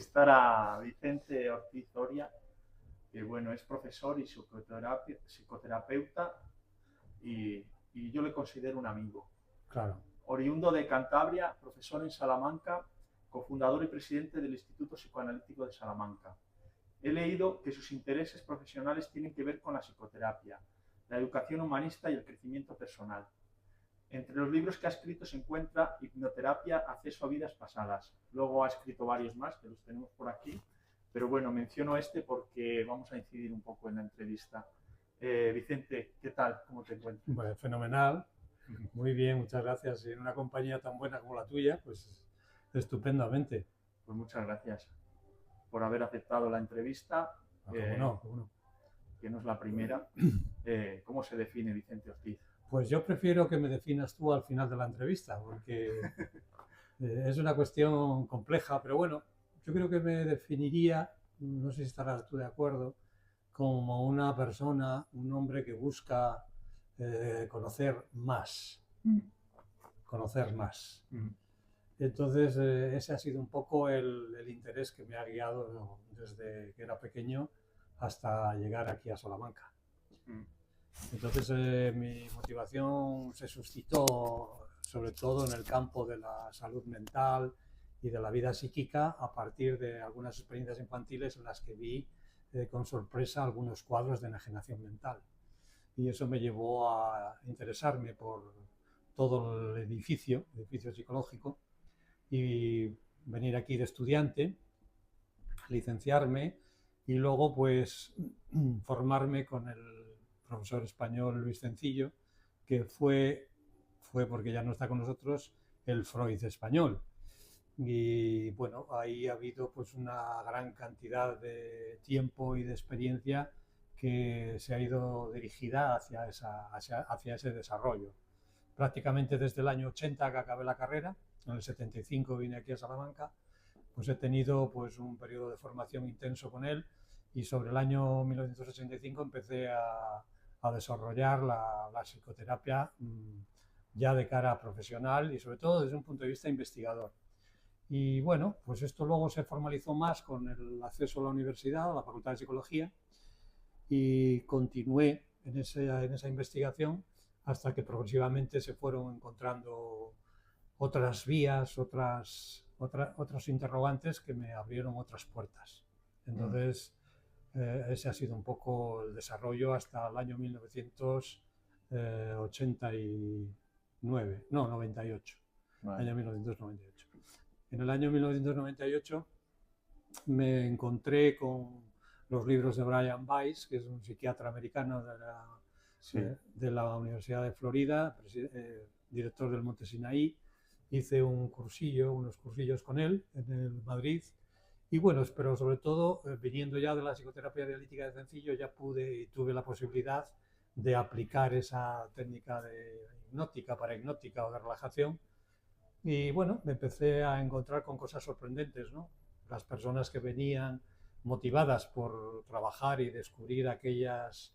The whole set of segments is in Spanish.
entrevistar a Vicente Ortiz Oria, que bueno, es profesor y psicoterapeuta y yo le considero un amigo. Claro. Oriundo de Cantabria, profesor en Salamanca, cofundador y presidente del Instituto Psicoanalítico de Salamanca. He leído que sus intereses profesionales tienen que ver con la psicoterapia, la educación humanista y el crecimiento personal. Entre los libros que ha escrito se encuentra Hipnoterapia, Acceso a vidas pasadas. Luego ha escrito varios más, que los tenemos por aquí, pero bueno, menciono este porque vamos a incidir un poco en la entrevista. Vicente, ¿qué tal? ¿Cómo te encuentras? Pues fenomenal, muy bien, muchas gracias. Y en una compañía tan buena como la tuya, pues estupendamente. Pues muchas gracias por haber aceptado la entrevista. ¿Cómo no? ¿Cómo no? Que no es la primera. ¿Cómo se define Vicente Ortiz? Pues yo prefiero que me definas tú al final de la entrevista, porque es una cuestión compleja, pero bueno, yo creo que me definiría, no sé si estarás tú de acuerdo, como una persona, un hombre que busca conocer más. Conocer más. Entonces, ese ha sido un poco el interés que me ha guiado desde que era pequeño hasta llegar aquí a Salamanca. Entonces, mi motivación se suscitó sobre todo en el campo de la salud mental y de la vida psíquica a partir de algunas experiencias infantiles en las que vi con sorpresa algunos cuadros de enajenación mental. Y eso me llevó a interesarme por todo el edificio psicológico, y venir aquí de estudiante, licenciarme y luego pues formarme con el profesor español Luis Cencillo, que fue porque ya no está con nosotros, el Freud español. Y bueno, ahí ha habido pues una gran cantidad de tiempo y de experiencia que se ha ido dirigida hacia ese desarrollo. Prácticamente desde el año 80 que acabé la carrera, en el 75 vine aquí a Salamanca, pues he tenido pues un periodo de formación intenso con él, y sobre el año 1985 empecé a desarrollar la psicoterapia ya de cara profesional y sobre todo desde un punto de vista investigador. Y bueno, pues esto luego se formalizó más con el acceso a la universidad, a la Facultad de Psicología, y continué en esa investigación hasta que progresivamente se fueron encontrando otras vías, otros interrogantes que me abrieron otras puertas. Entonces, ese ha sido un poco el desarrollo hasta el año 1989, no, 98, vale. Año 1998. En el año 1998 me encontré con los libros de Brian Weiss, que es un psiquiatra americano de la Universidad de Florida, director del Monte Sinaí. Hice unos cursillos con él en el Madrid. Y bueno, pero sobre todo, viniendo ya de la psicoterapia dialéctica de Cencillo, ya tuve la posibilidad de aplicar esa técnica de parahipnótica o de relajación. Y bueno, me empecé a encontrar con cosas sorprendentes, ¿no? Las personas que venían motivadas por trabajar y descubrir aquellas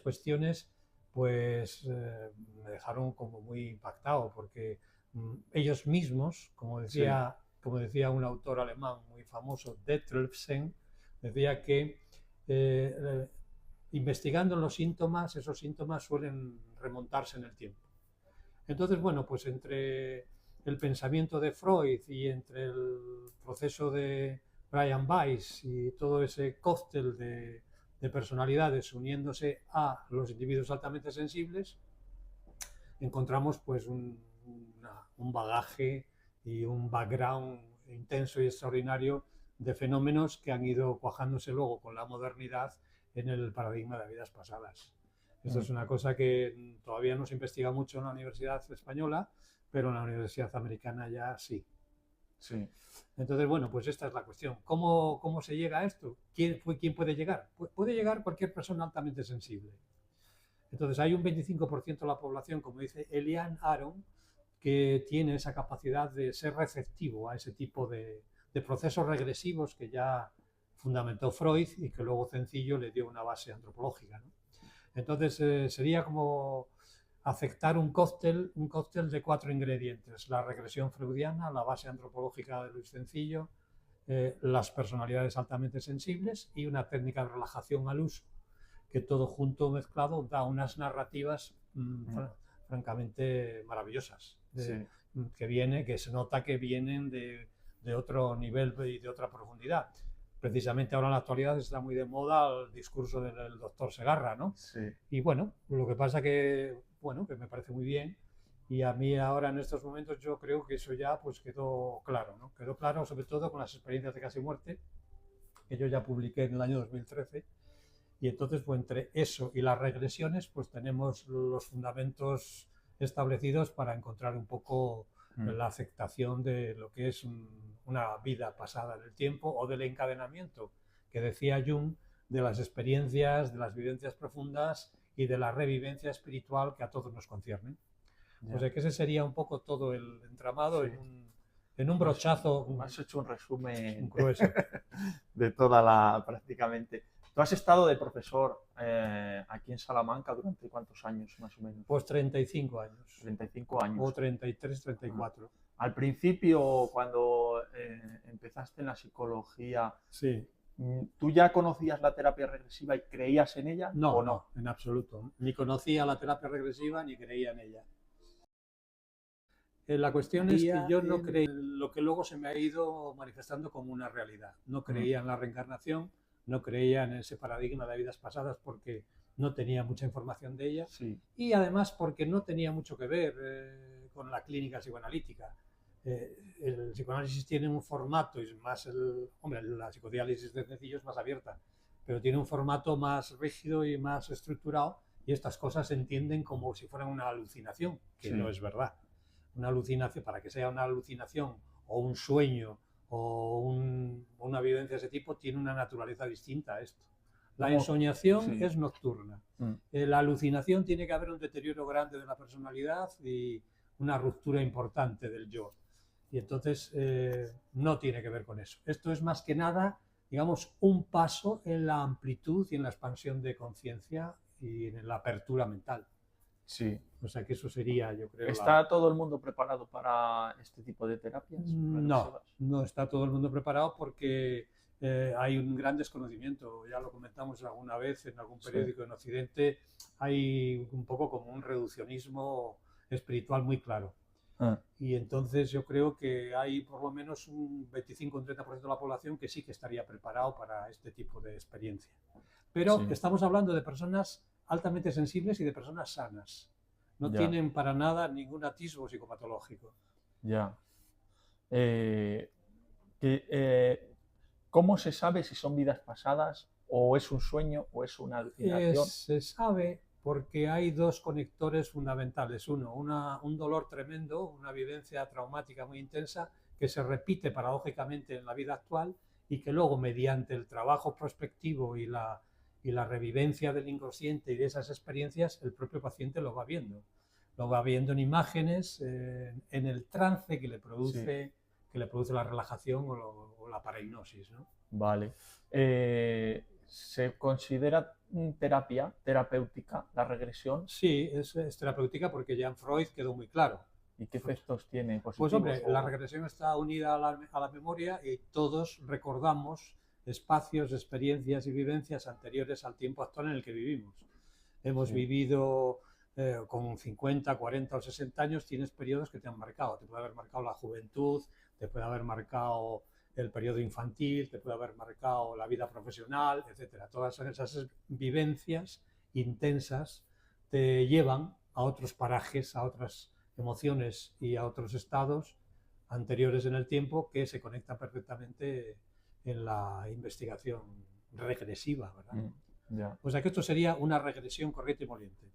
cuestiones, pues me dejaron como muy impactado, porque ellos mismos, como decía un autor alemán muy famoso, Detlefsen, decía que investigando los síntomas, esos síntomas suelen remontarse en el tiempo. Entonces, bueno, pues entre el pensamiento de Freud y entre el proceso de Brian Weiss y todo ese cóctel de personalidades uniéndose a los individuos altamente sensibles, encontramos pues un bagaje y un background intenso y extraordinario de fenómenos que han ido cuajándose luego con la modernidad en el paradigma de vidas pasadas. Esto es una cosa que todavía no se investiga mucho en la Universidad Española, pero en la Universidad Americana ya sí. Sí. Entonces, bueno, pues esta es la cuestión. ¿Cómo se llega a esto? ¿Quién puede llegar? Puede llegar cualquier persona altamente sensible. Entonces, hay un 25% de la población, como dice Eliane Aron, que tiene esa capacidad de ser receptivo a ese tipo de procesos regresivos que ya fundamentó Freud y que luego Cencillo le dio una base antropológica, ¿no? Entonces, sería como aceptar un cóctel de 4 ingredientes: la regresión freudiana, la base antropológica de Luis Cencillo, las personalidades altamente sensibles y una técnica de relajación al uso, que todo junto mezclado da unas narrativas francamente maravillosas, que se nota que vienen de otro nivel y de otra profundidad. Precisamente ahora en la actualidad está muy de moda el discurso del doctor Segarra, ¿no? Sí. Y bueno, lo que pasa que me parece muy bien, y a mí ahora en estos momentos yo creo que eso ya pues quedó claro, ¿no? Quedó claro sobre todo con las experiencias de casi muerte, que yo ya publiqué en el año 2013, y entonces pues entre eso y las regresiones pues tenemos los fundamentos establecidos para encontrar un poco la aceptación de lo que es una vida pasada en el tiempo, o del encadenamiento que decía Jung, de las experiencias, de las vivencias profundas y de la revivencia espiritual que a todos nos conciernen. O sea que ese sería un poco todo el entramado en un brochazo. Me has hecho un resumen grueso de toda prácticamente. ¿Tú has estado de profesor aquí en Salamanca durante cuántos años, más o menos? Pues 35 años. 35 años. O 33, 34. Al principio, cuando empezaste en la psicología, sí. ¿Tú ya conocías la terapia regresiva y creías en ella? No, ¿o no? En absoluto. Ni conocía la terapia regresiva ni creía en ella. La cuestión es que yo no creía en lo que luego se me ha ido manifestando como una realidad. No creía en la reencarnación, no creía en ese paradigma de vidas pasadas porque no tenía mucha información de ella, y además porque no tenía mucho que ver con la clínica psicoanalítica. El psicoanálisis tiene un formato, y más la psicodiálisis de sencillo es más abierta, pero tiene un formato más rígido y más estructurado, y estas cosas se entienden como si fueran una alucinación, que no es verdad. Una alucinación, para que sea una alucinación o un sueño o una vivencia de ese tipo, tiene una naturaleza distinta a esto. La ensoñación es nocturna. La alucinación tiene que haber un deterioro grande de la personalidad y una ruptura importante del yo. Y entonces no tiene que ver con eso. Esto es más que nada, digamos, un paso en la amplitud y en la expansión de conciencia y en la apertura mental. Sí. O sea que eso sería, yo creo... ¿Está todo el mundo preparado para este tipo de terapias? No está todo el mundo preparado porque hay un gran desconocimiento. Ya lo comentamos alguna vez en algún periódico en Occidente. Hay un poco como un reduccionismo espiritual muy claro. Y entonces yo creo que hay por lo menos un 25 o un 30% de la población que sí que estaría preparado para este tipo de experiencia. Pero estamos hablando de personas altamente sensibles y de personas sanas. No tienen para nada ningún atisbo psicopatológico. Ya. ¿Cómo se sabe si son vidas pasadas o es un sueño o es una alucinación? Se sabe porque hay dos conectores fundamentales. Uno, un dolor tremendo, una vivencia traumática muy intensa que se repite paradójicamente en la vida actual y que luego, mediante el trabajo prospectivo y la revivencia del inconsciente y de esas experiencias, el propio paciente lo va viendo. Lo va viendo en imágenes, en el trance que le produce la relajación o la parahipnosis, ¿no? Vale. ¿Se considera terapéutica la regresión? Sí, es terapéutica porque ya en Freud quedó muy claro. ¿Y qué efectos tiene? Pues hombre, la regresión está unida a la memoria y todos recordamos espacios, experiencias y vivencias anteriores al tiempo actual en el que vivimos. Hemos vivido con 50, 40 o 60 años, tienes periodos que te han marcado. Te puede haber marcado la juventud, te puede haber marcado el periodo infantil, te puede haber marcado la vida profesional, etc. Todas esas vivencias intensas te llevan a otros parajes, a otras emociones y a otros estados anteriores en el tiempo que se conectan perfectamente en la investigación regresiva, ¿verdad? O sea que esto sería una regresión corriente y moliente.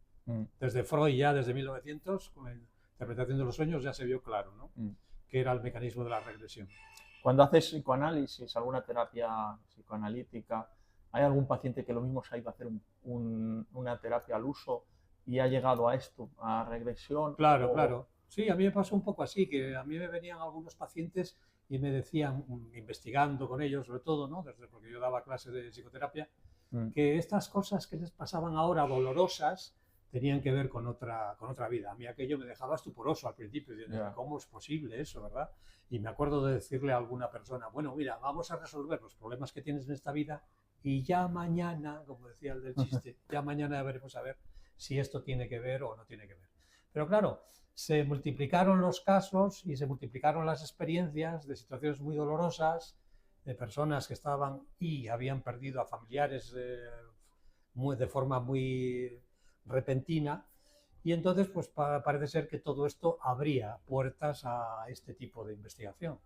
Desde Freud, ya desde 1900, con la interpretación de los sueños, ya se vio claro, ¿no? Que era el mecanismo de la regresión. Cuando haces psicoanálisis, alguna terapia psicoanalítica, ¿hay algún paciente que lo mismo se ha ido a hacer una terapia al uso y ha llegado a esto, a regresión? Claro, claro. Sí, a mí me pasó un poco así, que a mí me venían algunos pacientes y me decían, investigando con ellos sobre todo, ¿no? Porque yo daba clases de psicoterapia, que estas cosas que les pasaban ahora dolorosas, tenían que ver con otra vida. A mí aquello me dejaba estuporoso al principio, diciendo, Ya. ¿cómo es posible eso, verdad? Y me acuerdo de decirle a alguna persona, bueno, mira, vamos a resolver los problemas que tienes en esta vida y ya mañana, como decía el del chiste, ya mañana veremos a ver si esto tiene que ver o no tiene que ver. Pero claro, se multiplicaron los casos y se multiplicaron las experiencias de situaciones muy dolorosas, de personas que estaban y habían perdido a familiares de forma muy repentina, y entonces pues parece ser que todo esto abría puertas a este tipo de investigación.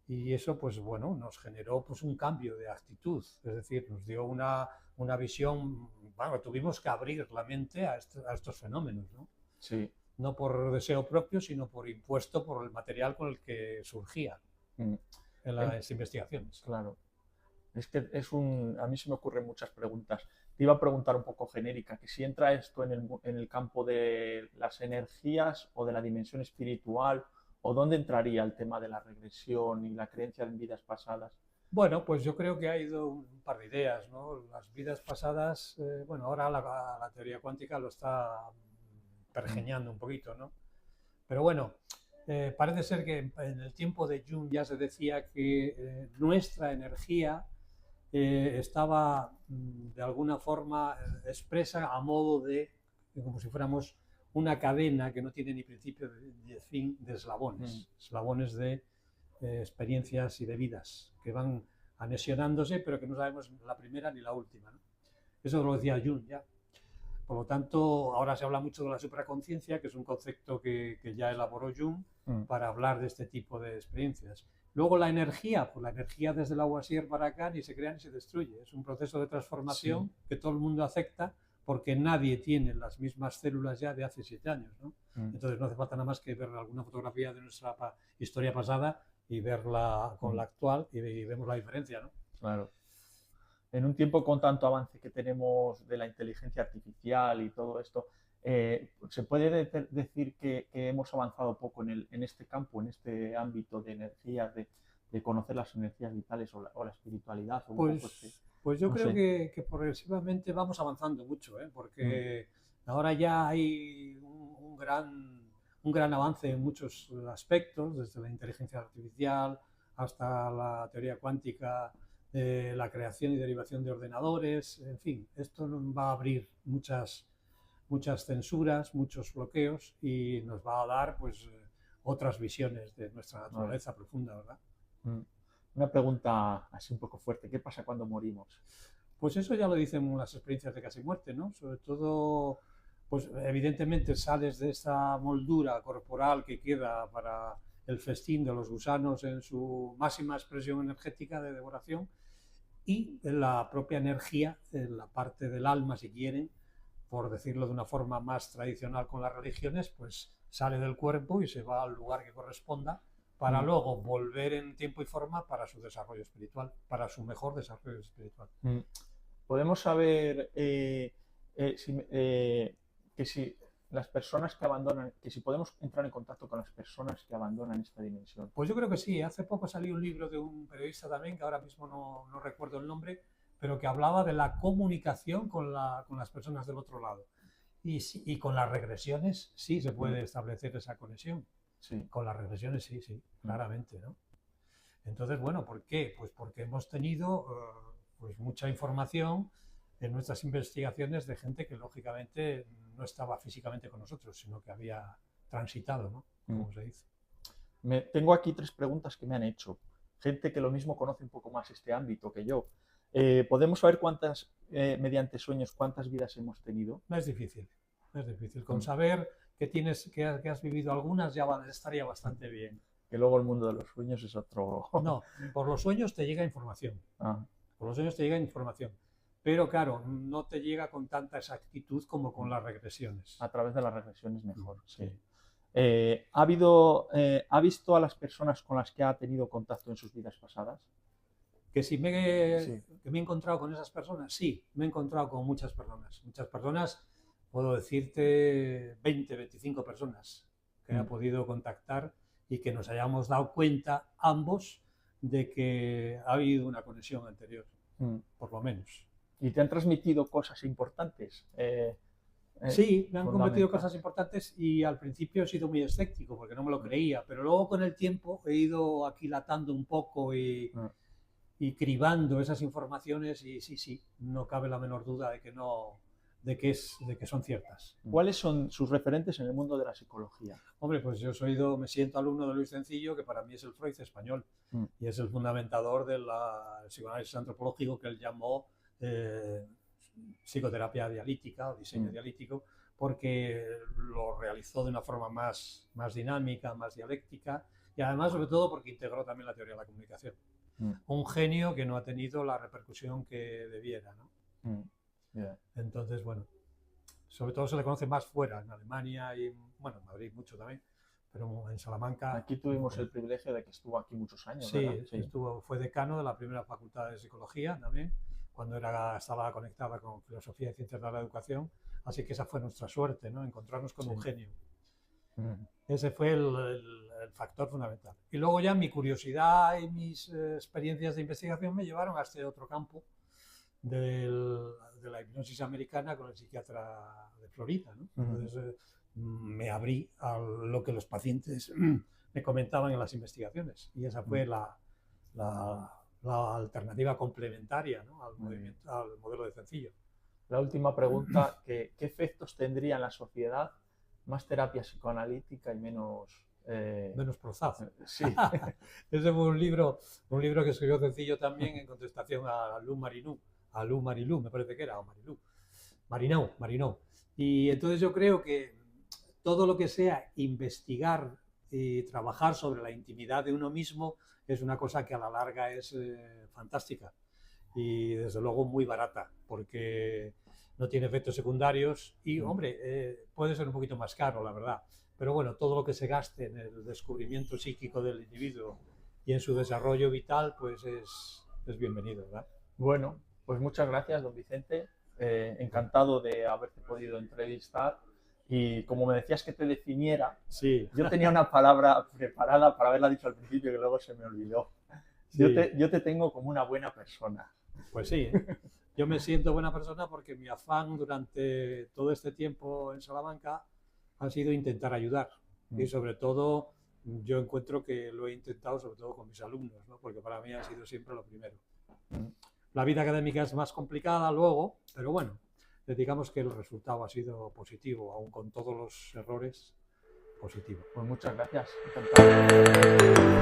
Y eso pues bueno, nos generó pues un cambio de actitud, es decir, nos dio una visión, bueno, tuvimos que abrir la mente a estos fenómenos, ¿no? Sí. No por deseo propio, sino por impuesto por el material con el que surgía en las investigaciones. Claro. Es que a mí se me ocurren muchas preguntas. Te iba a preguntar un poco genérica, que si entra esto en el campo de las energías o de la dimensión espiritual, o dónde entraría el tema de la regresión y la creencia en vidas pasadas. Bueno, pues yo creo que ha ido un par de ideas, ¿no? Las vidas pasadas, bueno, ahora la teoría cuántica lo está pergeñando un poquito, ¿no? Pero bueno, parece ser que en el tiempo de Jung ya se decía que nuestra energía estaba de alguna forma expresa a modo de, como si fuéramos una cadena que no tiene ni principio ni fin, de eslabones, eslabones de experiencias y de vidas que van anexionándose, pero que no sabemos la primera ni la última, ¿no? Eso lo decía Jung ya. Por lo tanto, ahora se habla mucho de la supraconciencia, que es un concepto que ya elaboró Jung para hablar de este tipo de experiencias. Luego la energía, pues la energía desde el Lavoisier para acá ni se crea ni se destruye. Es un proceso de transformación que todo el mundo acepta porque nadie tiene las mismas células ya de hace 7 años, ¿no? Entonces no hace falta nada más que ver alguna fotografía de nuestra historia pasada y verla con la actual y vemos la diferencia, ¿no? Claro. En un tiempo con tanto avance que tenemos de la inteligencia artificial y todo esto, ¿se puede decir que hemos avanzado poco en este campo, en este ámbito de energías, de conocer las energías vitales o la espiritualidad? O pues yo creo que progresivamente vamos avanzando mucho, porque ahora ya hay un gran avance en muchos aspectos, desde la inteligencia artificial hasta la teoría cuántica, la creación y derivación de ordenadores, en fin, esto va a abrir muchas censuras, muchos bloqueos y nos va a dar pues otras visiones de nuestra naturaleza profunda, ¿verdad? Una pregunta así un poco fuerte, ¿qué pasa cuando morimos? Pues eso ya lo dicen las experiencias de casi muerte, ¿no? Sobre todo, pues evidentemente sales de esta moldura corporal que queda para el festín de los gusanos en su máxima expresión energética de devoración, y la propia energía, la parte del alma, si quieren, por decirlo de una forma más tradicional con las religiones, pues sale del cuerpo y se va al lugar que corresponda para luego volver en tiempo y forma para su desarrollo espiritual, para su mejor desarrollo espiritual. Podemos saber que si las personas que abandonan, que si podemos entrar en contacto con las personas que abandonan esta dimensión. Pues yo creo que sí. Hace poco salió un libro de un periodista también, que ahora mismo no recuerdo el nombre, pero que hablaba de la comunicación con las personas del otro lado. Y con las regresiones sí se puede establecer esa conexión. Sí. Con las regresiones sí, claramente, ¿no? Entonces, bueno, ¿por qué? Pues porque hemos tenido pues mucha información en nuestras investigaciones de gente que lógicamente no estaba físicamente con nosotros, sino que había transitado, ¿no? Como se dice. Tengo aquí 3 preguntas que me han hecho. Gente que lo mismo conoce un poco más este ámbito que yo. ¿Podemos saber mediante sueños, cuántas vidas hemos tenido? No es difícil, no es difícil. Con saber que has vivido algunas ya estaría bastante bien. Que luego el mundo de los sueños es otro... No, por los sueños te llega información. Por los sueños te llega información. Pero claro, no te llega con tanta exactitud como con las regresiones. A través de las regresiones mejor, sí. ¿Ha visto a las personas con las que ha tenido contacto en sus vidas pasadas? Que si me he encontrado con esas personas, sí, me he encontrado con muchas personas. Muchas personas, puedo decirte 20, 25 personas que he podido contactar y que nos hayamos dado cuenta ambos de que ha habido una conexión anterior, por lo menos. ¿Y te han transmitido cosas importantes? Sí, me han convertido fundamental. cosas importantes y al principio he sido muy escéptico porque no me lo creía, pero luego con el tiempo he ido aquilatando un poco y cribando esas informaciones y sí, no cabe la menor duda de que no, de que son ciertas. ¿Cuáles son sus referentes en el mundo de la psicología? Hombre, pues yo me siento alumno de Luis Cencillo, que para mí es el Freud español y es el fundamentador del psicoanálisis antropológico que él llamó psicoterapia dialítica o diseño dialítico, porque lo realizó de una forma más dinámica, más dialéctica y además, sobre todo, porque integró también la teoría de la comunicación. Un genio que no ha tenido la repercusión que debiera, ¿no? Entonces, bueno, sobre todo se le conoce más fuera, en Alemania y, bueno, en Madrid mucho también, pero en Salamanca... Aquí tuvimos el privilegio de que estuvo aquí muchos años, sí, ¿verdad? Sí, fue decano de la primera facultad de psicología también, cuando estaba conectada con filosofía y ciencias de la educación, así que esa fue nuestra suerte, ¿no? Encontrarnos con un genio. Ese fue el factor fundamental. Y luego ya mi curiosidad y mis experiencias de investigación me llevaron a este otro campo de la hipnosis americana con el psiquiatra de Florida, ¿no? Entonces me abrí a lo que los pacientes me comentaban en las investigaciones y esa fue la alternativa complementaria, ¿no? al modelo de Cencillo. La última pregunta, ¿qué efectos tendría en la sociedad más terapia psicoanalítica y menos prozazo? Sí. Ese fue un libro que escribió Cencillo también en contestación a Lou Marilou, me parece que era, o Marinó. Y entonces yo creo que todo lo que sea investigar y trabajar sobre la intimidad de uno mismo es una cosa que a la larga es fantástica y desde luego muy barata, porque no tiene efectos secundarios y, hombre, puede ser un poquito más caro, la verdad. Pero bueno, todo lo que se gaste en el descubrimiento psíquico del individuo y en su desarrollo vital, pues es bienvenido, ¿verdad? Bueno, pues muchas gracias, don Vicente. Encantado de haberte podido entrevistar. Y como me decías que te definiera, sí. Yo tenía una palabra preparada para haberla dicho al principio que luego se me olvidó. Sí. Yo te tengo como una buena persona. Pues sí, yo me siento buena persona porque mi afán durante todo este tiempo en Salamanca ha sido intentar ayudar. Y sobre todo, yo encuentro que lo he intentado sobre todo con mis alumnos, ¿no? Porque para mí ha sido siempre lo primero. La vida académica es más complicada luego, pero bueno, digamos que el resultado ha sido positivo, aún con todos los errores, positivo. Pues muchas gracias. Encantado.